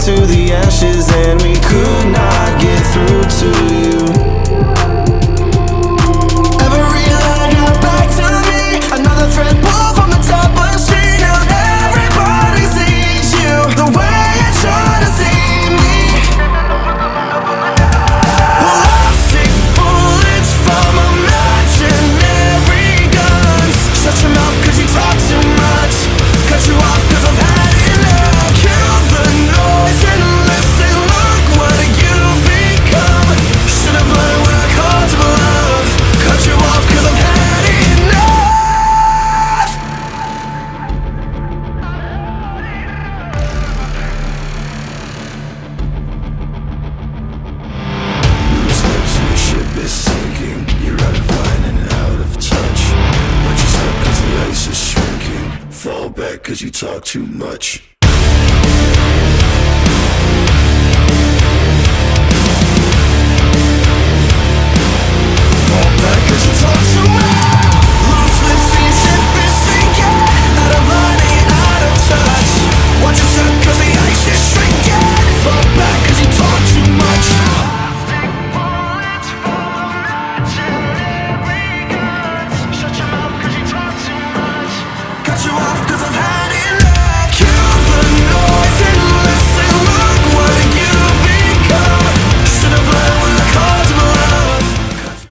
to the ashes, and we could not get through to you. Every line got back to me, another thread pulled from the top of the street. Now everybody sees you the way you try to see me. Well, I'll stick bullets from imaginary guns. Shut your mouth cause you talk too much. Cut you off cause I've had enough. Kill the noise and listen, look what you've become. Should've learned when I called to love. Cut you off cause I've had enough. Loose lips and your ship is sinking. You're out of line and out of touch. But you're stuck cause the ice is shrinking. Fall back cause you talk too much.